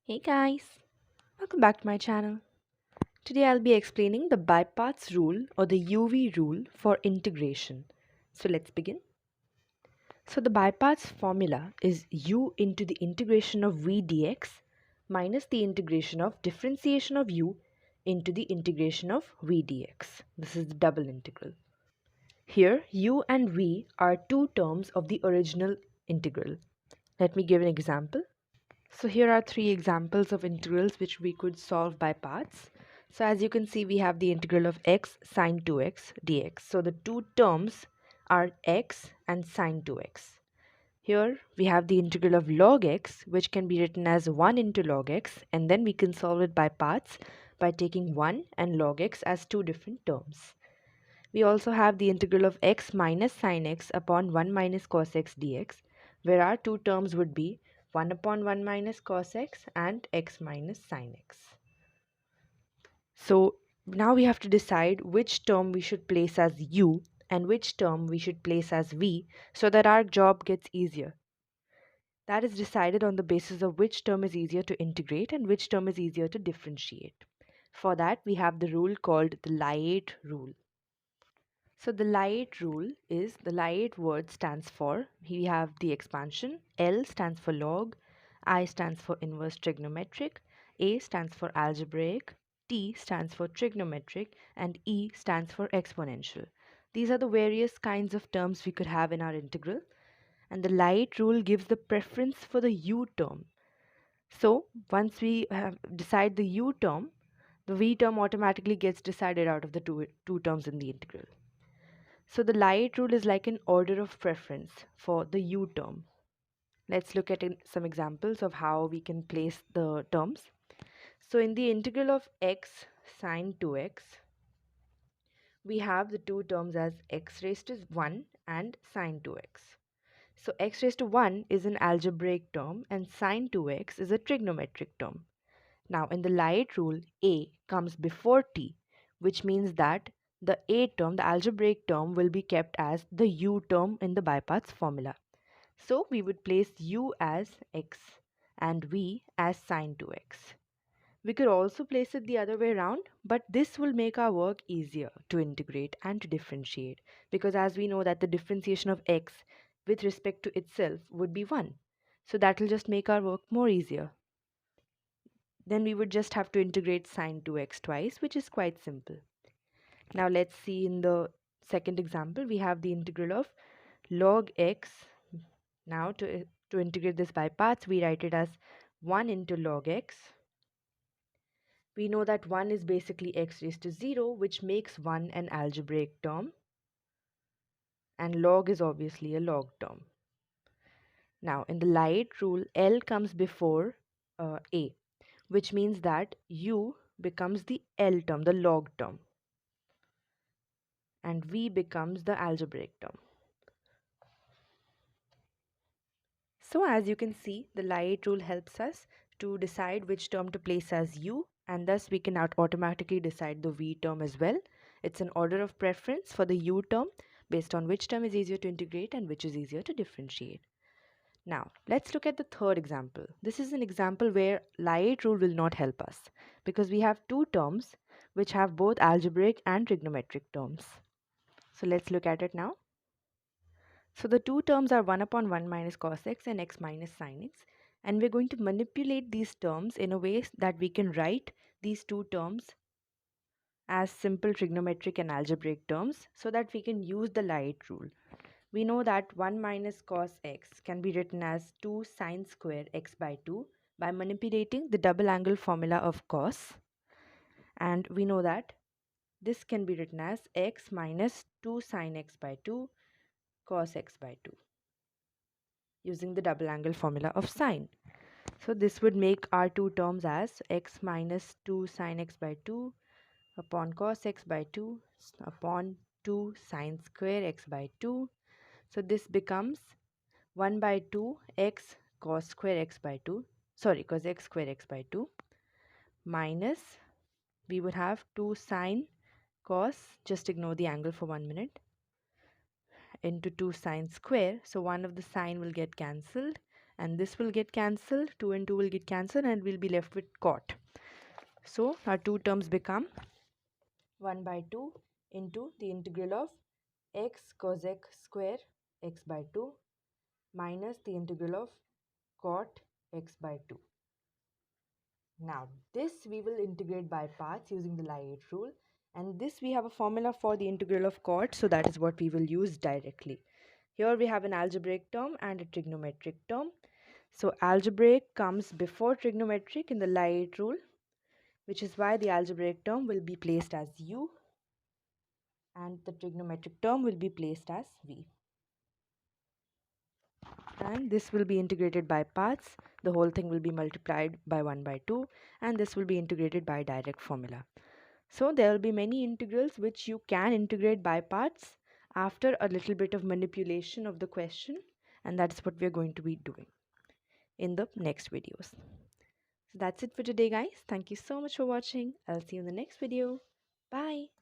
Hey guys, welcome back to my channel. Today I'll be explaining the bypass rule or the UV rule for integration. So let's begin. So the bypass formula is u into the integration of v dx minus the integration of differentiation of u into the integration of v dx. This is the double integral. Here u and v are two terms of the original integral. Let me give an example. So here are three examples of integrals which we could solve by parts. So as you can see, we have the integral of x sine 2x dx. So the two terms are x and sine 2x. Here we have the integral of log x, which can be written as 1 into log x, and then we can solve it by parts by taking 1 and log x as two different terms. We also have the integral of x minus sine x upon 1 minus cos x dx, where our two terms would be 1 upon 1 minus cos x and x minus sine x. So now we have to decide which term we should place as u and which term we should place as v so that our job gets easier. That is decided on the basis of which term is easier to integrate and which term is easier to differentiate. For that, we have the rule called the Layet rule. So the Layet rule is the Layet word stands for, we have the expansion, L stands for log, I stands for inverse trigonometric, A stands for algebraic, T stands for trigonometric, and E stands for exponential. These are the various kinds of terms we could have in our integral, and the Layet rule gives the preference for the U term. So once we decide the U term, the V term automatically gets decided out of the two terms in the integral. So the Layet rule is like an order of preference for the u term. Let's look at some examples of how we can place the terms. So in the integral of x sine 2x, we have the two terms as x raised to 1 and sine 2x. So x raised to 1 is an algebraic term and sine 2x is a trigonometric term. Now in the Layet rule, a comes before t, which means that the a term, the algebraic term, will be kept as the u term in the bypass formula. So we would place u as x and v as sine 2x. We could also place it the other way around, but this will make our work easier to integrate and to differentiate, because as we know that the differentiation of x with respect to itself would be 1. So that will just make our work more easier. Then we would just have to integrate sine 2x twice, which is quite simple. Now let's see in the second example, we have the integral of log x. Now to integrate this by parts, we write it as 1 into log x. We know that 1 is basically x raised to 0, which makes 1 an algebraic term, and log is obviously a log term. Now in the Layet rule, L comes before a, which means that u becomes the L term, the log term, and v becomes the algebraic term. So as you can see, the Layet rule helps us to decide which term to place as u, and thus we can automatically decide the v term as well. It's an order of preference for the u term based on which term is easier to integrate and which is easier to differentiate. Now, let's look at the third example. This is an example where Layet rule will not help us because we have two terms which have both algebraic and trigonometric terms. So let's look at it now. So the two terms are 1 upon 1 minus cos x and x minus sin x, and we're going to manipulate these terms in a way that we can write these two terms as simple trigonometric and algebraic terms so that we can use the Layet rule. We know that 1 minus cos x can be written as 2 sine square x by 2 by manipulating the double angle formula of cos, and we know that this can be written as x minus 2 sine x by 2 cos x by 2 using the double angle formula of sine. So this would make our two terms as x minus 2 sine x by 2 upon cos x by 2 upon 2 sine square x by 2. So this becomes 1 by 2 x cos square x by 2, cos x square x by 2, minus we would have 2 sine cos, just ignore the angle for 1 minute, into 2 sine square. So one of the sine will get cancelled and this will get cancelled, 2 and 2 will get cancelled, and we'll be left with cot. So our two terms become 1 by 2 into the integral of x cosec square x by 2 minus the integral of cot x by 2. Now this we will integrate by parts using the Lie-8 rule, and this we have a formula for the integral of cot, so that is what we will use directly. Here we have an algebraic term and a trigonometric term. So algebraic comes before trigonometric in the Lie-8 rule, which is why the algebraic term will be placed as u and the trigonometric term will be placed as v. And this will be integrated by parts. The whole thing will be multiplied by 1 by 2, and this will be integrated by direct formula. So there will be many integrals which you can integrate by parts after a little bit of manipulation of the question, and that's what we're going to be doing in the next videos. So that's it for today, guys. Thank you so much for watching. I'll see you in the next video. Bye.